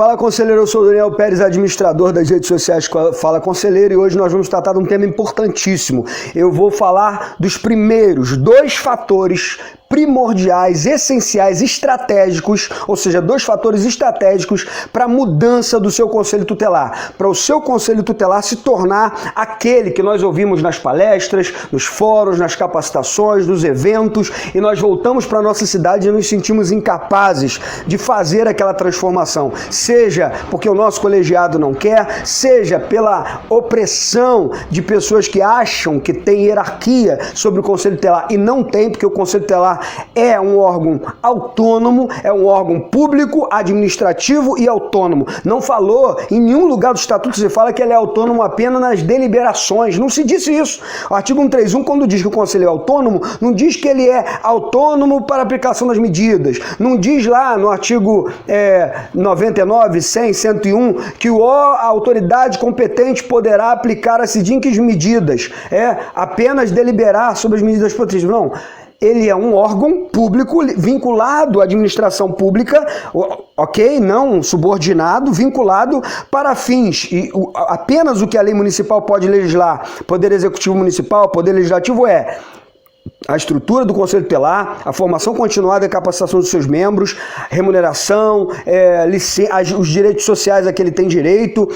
Fala Conselheiro, eu sou o Daniel Pérez, administrador das redes sociais Fala Conselheiro, e hoje nós vamos tratar de um tema importantíssimo. Eu vou falar dos primeiros dois fatores primordiais, essenciais, estratégicos, ou seja, dois fatores estratégicos para a mudança do seu conselho tutelar, para o seu conselho tutelar se tornar aquele que nós ouvimos nas palestras, nos fóruns, nas capacitações, nos eventos, e nós voltamos para a nossa cidade e nos sentimos incapazes de fazer aquela transformação, seja porque o nosso colegiado não quer, seja pela opressão de pessoas que acham que tem hierarquia sobre o conselho tutelar e não tem, porque o conselho tutelar é um órgão autônomo, é um órgão público, administrativo e autônomo. Não falou, em nenhum lugar do estatuto se fala que ele é autônomo apenas nas deliberações. Não se disse isso. O artigo 131, quando diz que o conselho é autônomo, não diz que ele é autônomo para aplicação das medidas. Não diz lá no artigo 99, 100, 101 que a autoridade competente poderá aplicar as seguintes medidas. Apenas deliberar sobre as medidas protetivas. Não. Ele é um órgão público vinculado à administração pública, ok? Não subordinado, vinculado para fins. E apenas o que a lei municipal pode legislar, Poder Executivo Municipal, Poder Legislativo a estrutura do Conselho Tutelar, a formação continuada e capacitação dos seus membros, remuneração, os direitos sociais a que ele tem direito,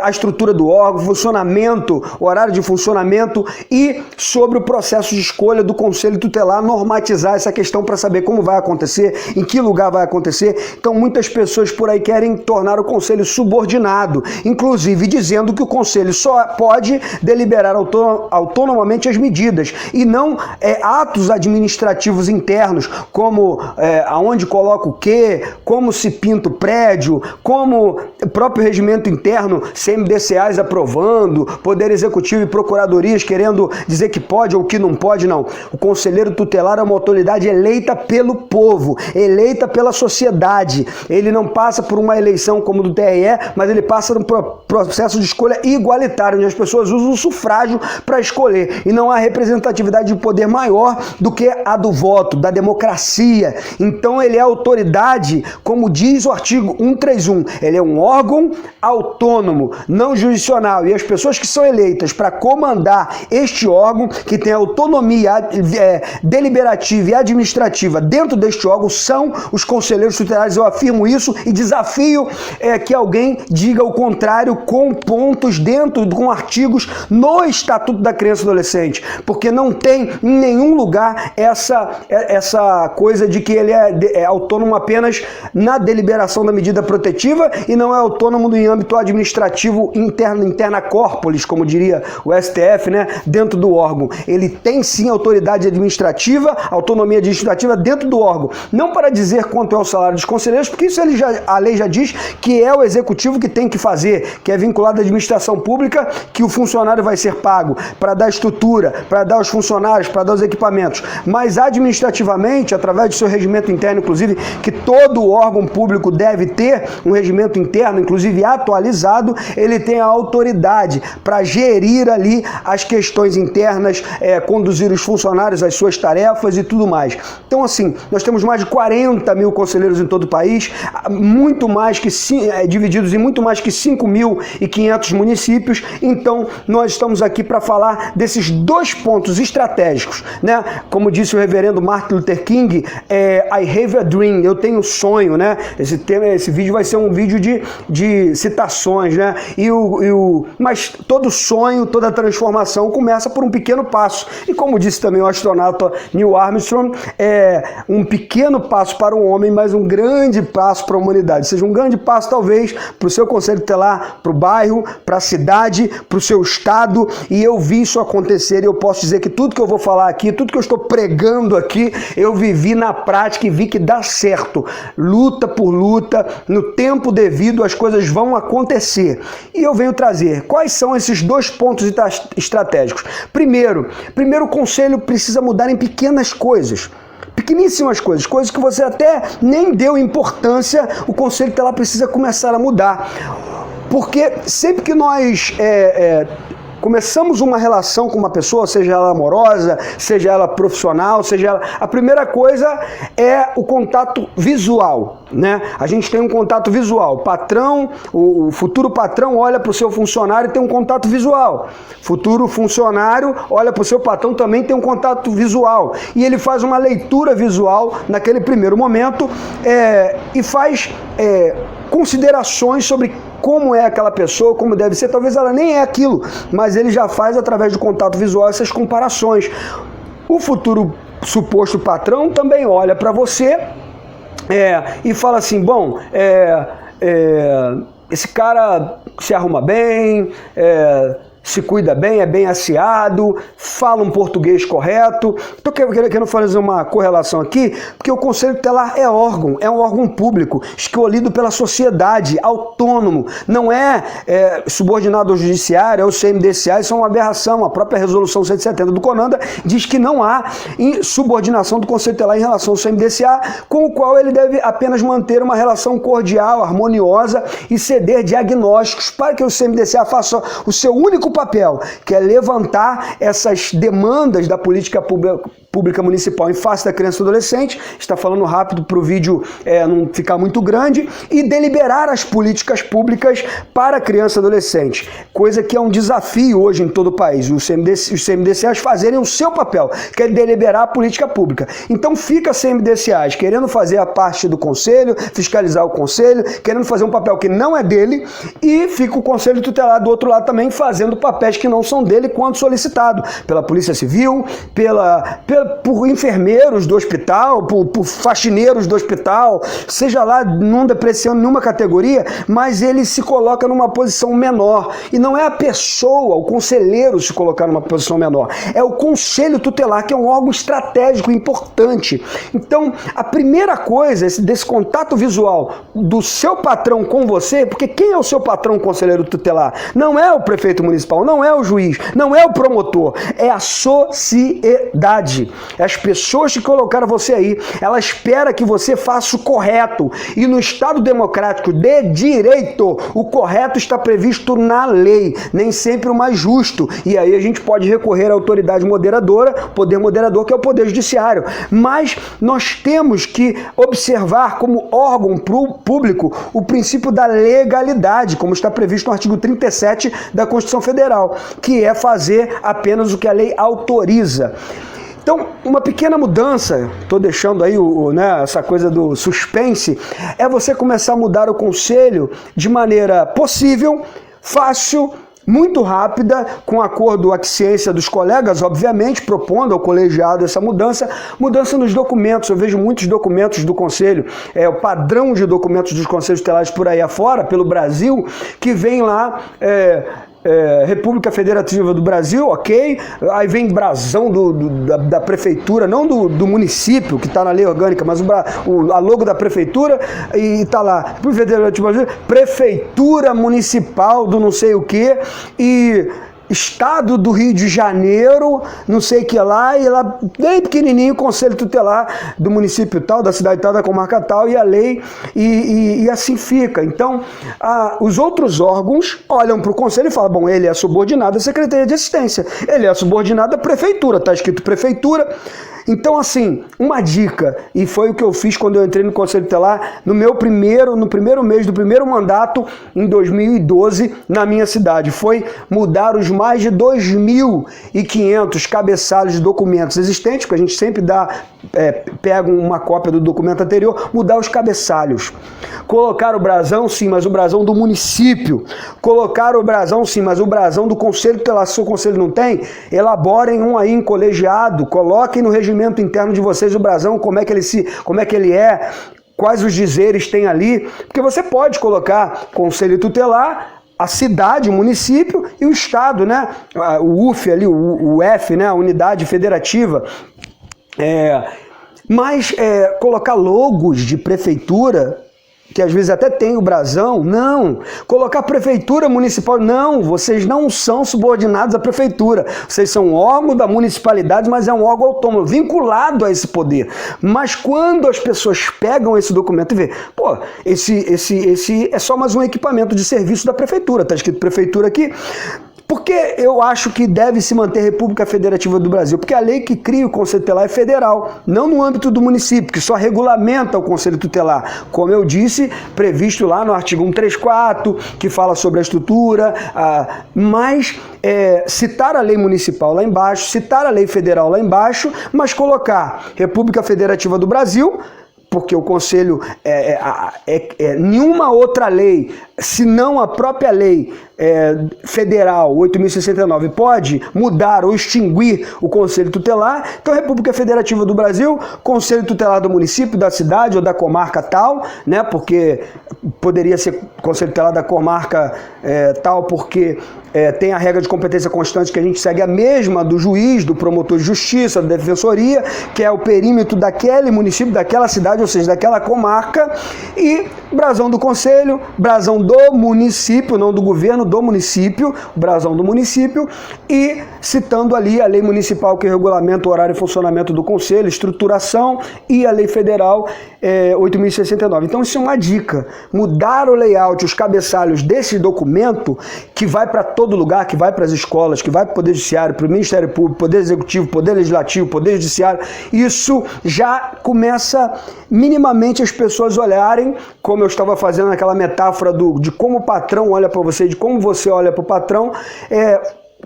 a estrutura do órgão, funcionamento, horário de funcionamento e sobre o processo de escolha do Conselho Tutelar, normatizar essa questão para saber como vai acontecer, em que lugar vai acontecer. Então muitas pessoas por aí querem tornar o Conselho subordinado, inclusive dizendo que o Conselho só pode deliberar autonomamente as medidas e não atos administrativos internos, como aonde coloca o quê, como se pinta o prédio, como o próprio regimento interno, CMDCAs aprovando, Poder Executivo e Procuradorias querendo dizer que pode ou que não pode, não. O conselheiro tutelar é uma autoridade eleita pelo povo, eleita pela sociedade. Ele não passa por uma eleição como do TRE, mas ele passa num processo de escolha igualitário, onde as pessoas usam o sufrágio para escolher, e não há representatividade de poder maior do que a do voto, da democracia. Então ele é autoridade, como diz o artigo 131, ele é um órgão autônomo, não jurisdicional, e as pessoas que são eleitas para comandar este órgão, que tem autonomia deliberativa e administrativa dentro deste órgão, são os conselheiros tutelares. Eu afirmo isso e desafio que alguém diga o contrário com pontos com artigos no Estatuto da Criança e Adolescente, porque não tem em nenhum lugar essa coisa de que ele é autônomo apenas na deliberação da medida protetiva e não é autônomo em âmbito administrativo interna corporis, como diria o STF, né, dentro do órgão. Ele tem sim autoridade administrativa, autonomia administrativa dentro do órgão. Não para dizer quanto é o salário dos conselheiros, porque isso a lei já diz que é o executivo que tem que fazer, que é vinculado à administração pública, que o funcionário vai ser pago para dar estrutura, para dar os funcionários, para dar os equipamentos, mas administrativamente, através do seu regimento interno, inclusive, que todo órgão público deve ter um regimento interno, inclusive atualizado, ele tem a autoridade para gerir ali as questões internas, conduzir os funcionários, as suas tarefas e tudo mais. Então, assim, nós temos mais de 40 mil conselheiros em todo o país, muito mais que divididos em muito mais que 5.500 municípios. Então, nós estamos aqui para falar desses dois pontos estratégicos, né? Como disse o reverendo Martin Luther King, I have a dream, eu tenho um sonho, né? Esse vídeo vai ser um vídeo de citações, né? Mas todo sonho, toda transformação começa por um pequeno passo. E como disse também o astronauta Neil Armstrong, um pequeno passo para um homem, mas um grande passo para a humanidade. Ou seja, um grande passo talvez para o seu conselho tutelar, para o bairro, para a cidade, para o seu estado, e eu vi isso acontecer e eu posso dizer que tudo que eu vou falar aqui, tudo que eu estou pregando aqui, eu vivi na prática e vi que dá certo. Luta por luta, no tempo devido as coisas vão acontecer. E eu venho trazer quais são esses dois pontos estratégicos. Primeiro, o conselho precisa mudar em pequenas coisas. Pequeníssimas coisas, coisas que você até nem deu importância, o conselho tutelar precisa começar a mudar. Porque sempre que nós começamos uma relação com uma pessoa, seja ela amorosa, seja ela profissional, seja ela... A primeira coisa é o contato visual, né? A gente tem um contato visual. O patrão, o futuro patrão olha para o seu funcionário e tem um contato visual. Futuro funcionário olha para o seu patrão, também tem um contato visual. E ele faz uma leitura visual naquele primeiro momento e faz considerações sobre como é aquela pessoa, como deve ser. Talvez ela nem é aquilo, mas ele já faz através do contato visual essas comparações. O futuro suposto patrão também olha para você e fala assim, bom, esse cara se arruma bem, se cuida bem, é bem asseado, fala um português correto. Estou querendo fazer uma correlação aqui, porque o Conselho Tutelar é um órgão público, escolhido pela sociedade, autônomo, não é subordinado ao judiciário, ao CMDCA, isso é uma aberração. A própria resolução 170 do CONANDA diz que não há subordinação do Conselho Tutelar em relação ao CMDCA, com o qual ele deve apenas manter uma relação cordial, harmoniosa e ceder diagnósticos para que o CMDCA faça o seu único papel, que é levantar essas demandas da política pública municipal em face da criança e do adolescente. Está falando rápido para o vídeo não ficar muito grande, e deliberar as políticas públicas para a criança e adolescente, coisa que é um desafio hoje em todo o país, os CMDCAs fazerem o seu papel, que é deliberar a política pública. Então fica CMDCAs querendo fazer a parte do conselho, fiscalizar o conselho, querendo fazer um papel que não é dele, e fica o Conselho Tutelar do outro lado também fazendo papéis que não são dele quando solicitado pela Polícia Civil, por enfermeiros do hospital, por faxineiros do hospital, seja lá, não depreciando nenhuma categoria, mas ele se coloca numa posição menor. E não é a pessoa, o conselheiro se colocar numa posição menor, é o Conselho Tutelar, que é um órgão estratégico importante. Então, a primeira coisa desse contato visual do seu patrão com você, porque quem é o seu patrão conselheiro tutelar? Não é o prefeito municipal, não é o juiz, não é o promotor, é a sociedade. As pessoas que colocaram você aí, ela espera que você faça o correto. E no Estado democrático de direito, o correto está previsto na lei, nem sempre o mais justo. E aí a gente pode recorrer à autoridade moderadora, poder moderador, que é o Poder Judiciário. Mas nós temos que observar como órgão público o princípio da legalidade, como está previsto no artigo 37 da Constituição Federal, que é fazer apenas o que a lei autoriza. Então, uma pequena mudança, estou deixando aí essa coisa do suspense, é você começar a mudar o conselho de maneira possível, fácil, muito rápida, com acordo, aquiescência dos colegas, obviamente, propondo ao colegiado essa mudança nos documentos. Eu vejo muitos documentos do Conselho, o padrão de documentos dos Conselhos Tutelares por aí afora, pelo Brasil, que vem lá... República Federativa do Brasil, ok, aí vem brasão da prefeitura, não do município, que está na lei orgânica, mas a logo da prefeitura, e está lá, República Federativa do Brasil, Prefeitura Municipal do não sei o que, e Estado do Rio de Janeiro, não sei o que lá, e lá bem pequenininho, Conselho Tutelar do município tal, da cidade tal, da comarca tal, e a lei, e assim fica. Então, os outros órgãos olham para o Conselho e falam, bom, ele é subordinado à Secretaria de Assistência, ele é subordinado à Prefeitura, está escrito Prefeitura. Então, assim, uma dica, e foi o que eu fiz quando eu entrei no Conselho Tutelar, no primeiro mês do primeiro mandato, em 2012, na minha cidade, foi mudar os mais de 2.500 cabeçalhos de documentos existentes, porque a gente sempre pega uma cópia do documento anterior, mudar os cabeçalhos. Colocar o brasão, sim, mas o brasão do município. Colocar o brasão, sim, mas o brasão do Conselho Tutelar. Se o Conselho não tem, elaborem um aí em colegiado, coloquem no regimento interno de vocês o brasão, como é que ele é, quais os dizeres tem ali, porque você pode colocar Conselho Tutelar, a cidade, o município e o Estado, né? O UF ali, o F, né? A unidade federativa. Mas colocar logos de prefeitura, que às vezes até tem o brasão, não. Colocar prefeitura municipal, não. Vocês não são subordinados à prefeitura. Vocês são um órgão da municipalidade, mas é um órgão autônomo, vinculado a esse poder. Mas quando as pessoas pegam esse documento e vê, pô, esse é só mais um equipamento de serviço da prefeitura, tá escrito prefeitura aqui. Por que eu acho que deve se manter a República Federativa do Brasil? Porque a lei que cria o Conselho Tutelar é federal, não no âmbito do município, que só regulamenta o Conselho Tutelar. Como eu disse, previsto lá no artigo 134, que fala sobre a estrutura, mas citar a lei municipal lá embaixo, citar a lei federal lá embaixo, mas colocar República Federativa do Brasil, porque o Conselho, nenhuma outra lei, senão a própria lei federal 8.069 pode mudar ou extinguir o Conselho Tutelar. Então, República Federativa do Brasil, Conselho Tutelar do município, da cidade ou da comarca tal, né? Porque poderia ser Conselho Tutelar da comarca tal, porque tem a regra de competência constante que a gente segue a mesma do juiz, do promotor de justiça, da defensoria, que é o perímetro daquele município, daquela cidade, ou seja, daquela comarca, e brasão do conselho, brasão do município, não do governo, do município, brasão do município, e citando ali a lei municipal que regulamenta o horário e funcionamento do conselho, estruturação, e a lei federal 8.069. Então isso é uma dica, mudar o layout, os cabeçalhos desse documento, que vai para todo lugar, que vai para as escolas, que vai para o Poder Judiciário, para o Ministério Público, Poder Executivo, Poder Legislativo, Poder Judiciário, isso já começa minimamente as pessoas olharem, como eu estava fazendo aquela metáfora de como o patrão olha para você, de como você olha para o patrão,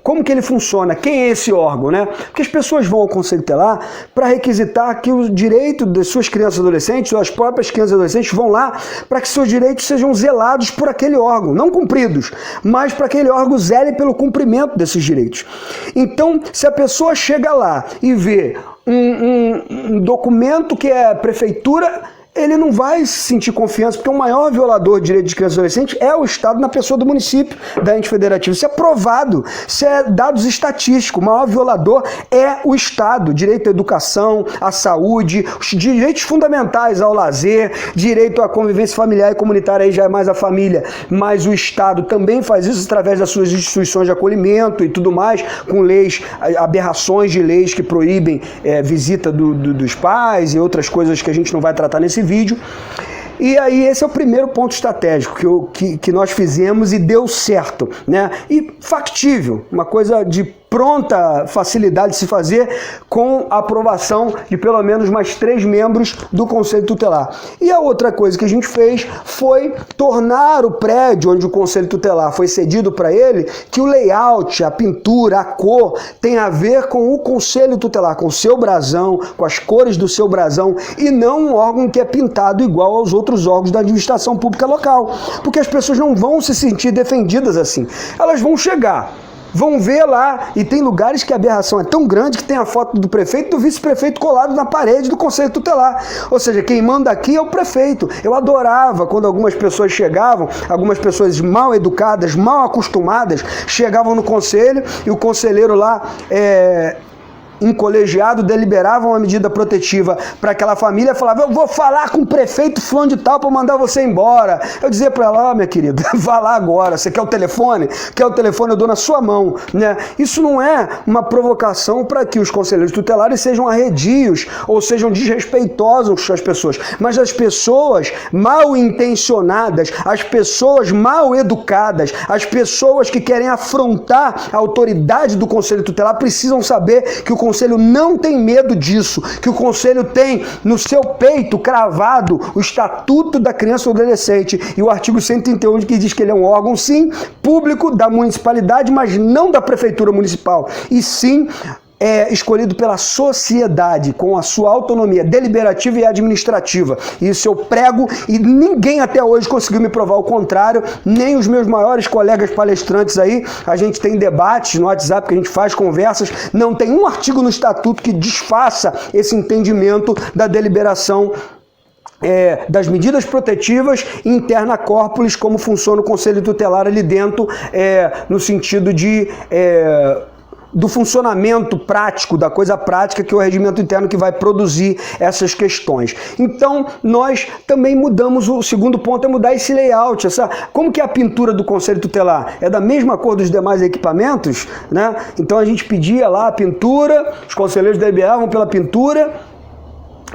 como que ele funciona, quem é esse órgão, né? Porque as pessoas vão ao Conselho Tutelar para requisitar que o direito das suas crianças e adolescentes, ou as próprias crianças e adolescentes vão lá para que seus direitos sejam zelados por aquele órgão, não cumpridos, mas para que aquele órgão zele pelo cumprimento desses direitos. Então, se a pessoa chega lá e vê um documento que é prefeitura, ele não vai sentir confiança, porque o maior violador de direitos de crianças e adolescentes é o Estado na pessoa do município, da ente federativa. Isso é provado, isso é dados estatísticos. O maior violador é o Estado. Direito à educação, à saúde, os direitos fundamentais ao lazer, direito à convivência familiar e comunitária, aí já é mais a família, mas o Estado também faz isso através das suas instituições de acolhimento e tudo mais, com leis, aberrações de leis que proíbem visita dos pais e outras coisas que a gente não vai tratar nesse vídeo. E aí esse é o primeiro ponto estratégico que nós fizemos e deu certo, né? E factível, uma coisa de pronta facilidade de se fazer, com a aprovação de pelo menos mais 3 membros do Conselho Tutelar. E a outra coisa que a gente fez foi tornar o prédio onde o Conselho Tutelar foi cedido para ele, que o layout, a pintura, a cor, tem a ver com o Conselho Tutelar, com o seu brasão, com as cores do seu brasão, e não um órgão que é pintado igual aos outros órgãos da administração pública local. Porque as pessoas não vão se sentir defendidas assim. Elas vão chegar, vão ver lá, e tem lugares que a aberração é tão grande que tem a foto do prefeito e do vice-prefeito colado na parede do Conselho Tutelar. Ou seja, quem manda aqui é o prefeito. Eu adorava quando algumas pessoas chegavam, algumas pessoas mal educadas, mal acostumadas, chegavam no conselho e o conselheiro lá um colegiado deliberava uma medida protetiva para aquela família, falava: eu vou falar com o prefeito fulano de tal para mandar você embora. Eu dizia para ela: minha querida, vá lá agora, você quer o telefone? Quer o telefone? Eu dou na sua mão, né? Isso não é uma provocação para que os conselheiros tutelares sejam arredios ou sejam desrespeitosos com as pessoas, mas as pessoas mal intencionadas, as pessoas mal educadas, as pessoas que querem afrontar a autoridade do Conselho Tutelar precisam saber que o Conselho não tem medo disso, que o Conselho tem no seu peito cravado o Estatuto da Criança e do Adolescente e o artigo 131, que diz que ele é um órgão, sim, público da municipalidade, mas não da prefeitura municipal, e sim escolhido pela sociedade, com a sua autonomia deliberativa e administrativa. Isso eu prego, e ninguém até hoje conseguiu me provar o contrário, nem os meus maiores colegas palestrantes aí. A gente tem debates no WhatsApp, que a gente faz conversas, não tem um artigo no Estatuto que desfaça esse entendimento da deliberação das medidas protetivas interna corporis, como funciona o Conselho Tutelar ali dentro, no sentido do funcionamento prático, da coisa prática, que é o regimento interno que vai produzir essas questões. Então, nós também mudamos, o segundo ponto é mudar esse layout, como que é a pintura do Conselho Tutelar? É da mesma cor dos demais equipamentos, né? Então a gente pedia lá a pintura, os conselheiros deliberavam pela pintura,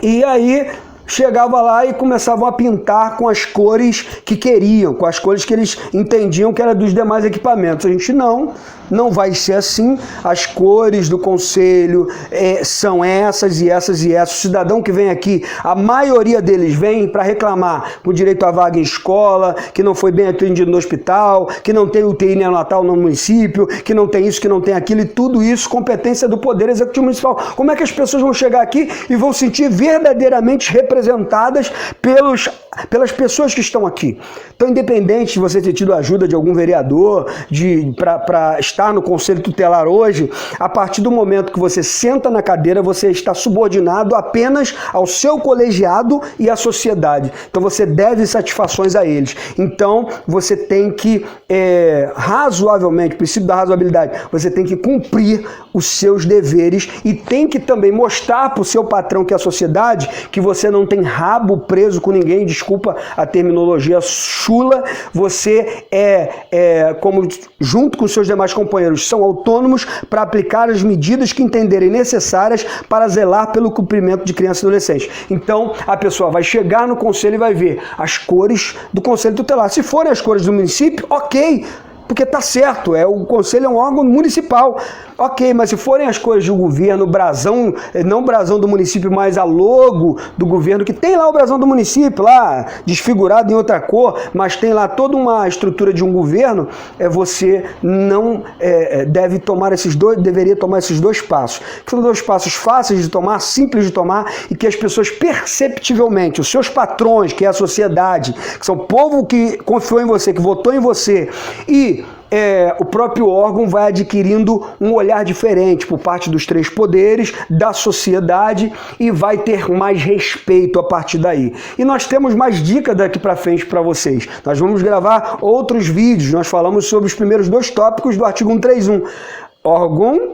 e aí chegava lá e começavam a pintar com as cores que queriam, com as cores que eles entendiam que era dos demais equipamentos. A gente não, não vai ser assim. As cores do conselho são essas e essas e essas. O cidadão que vem aqui, a maioria deles vem para reclamar com direito à vaga em escola, que não foi bem atendido no hospital, que não tem UTI neonatal no município, que não tem isso, que não tem aquilo, e tudo isso competência do Poder Executivo Municipal. Como é que as pessoas vão chegar aqui e vão sentir verdadeiramente representadas pelas pessoas que estão aqui? Então, independente de você ter tido a ajuda de algum vereador para estar no Conselho Tutelar hoje, a partir do momento que você senta na cadeira, você está subordinado apenas ao seu colegiado e à sociedade. Então, você deve satisfações a eles. Então, você tem que, razoavelmente, princípio da razoabilidade, você tem que cumprir os seus deveres e tem que também mostrar para o seu patrão, que é a sociedade, que você não tem rabo preso com ninguém, desculpa a terminologia chula, você como junto com os seus demais companheiros, são autônomos para aplicar as medidas que entenderem necessárias para zelar pelo cumprimento de crianças e adolescentes. Então, a pessoa vai chegar no conselho e vai ver as cores do conselho tutelar. Se forem as cores do município, ok, porque tá certo, o conselho é um órgão municipal. Ok, mas se forem as cores do governo, brasão, não o brasão do município, mas a logo do governo, que tem lá o brasão do município, lá desfigurado em outra cor, mas tem lá toda uma estrutura de um governo, você não deveria tomar esses dois passos. Que são dois passos fáceis de tomar, simples de tomar, e que as pessoas perceptivelmente, os seus patrões, que é a sociedade, que são o povo que confiou em você, que votou em você, e o próprio órgão vai adquirindo um olhar diferente por parte dos três poderes, da sociedade, e vai ter mais respeito a partir daí. E nós temos mais dicas daqui para frente para vocês. Nós vamos gravar outros vídeos, nós falamos sobre os primeiros 2 tópicos do artigo 131, órgão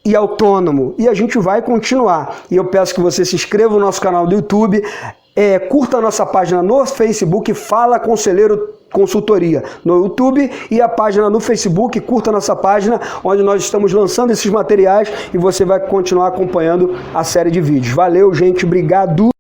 e autônomo, e a gente vai continuar. E eu peço que você se inscreva no nosso canal do YouTube, curta a nossa página no Facebook, Fala Conselheiro Consultoria no YouTube, e a página no Facebook, curta a nossa página, onde nós estamos lançando esses materiais, e você vai continuar acompanhando a série de vídeos. Valeu, gente, obrigado!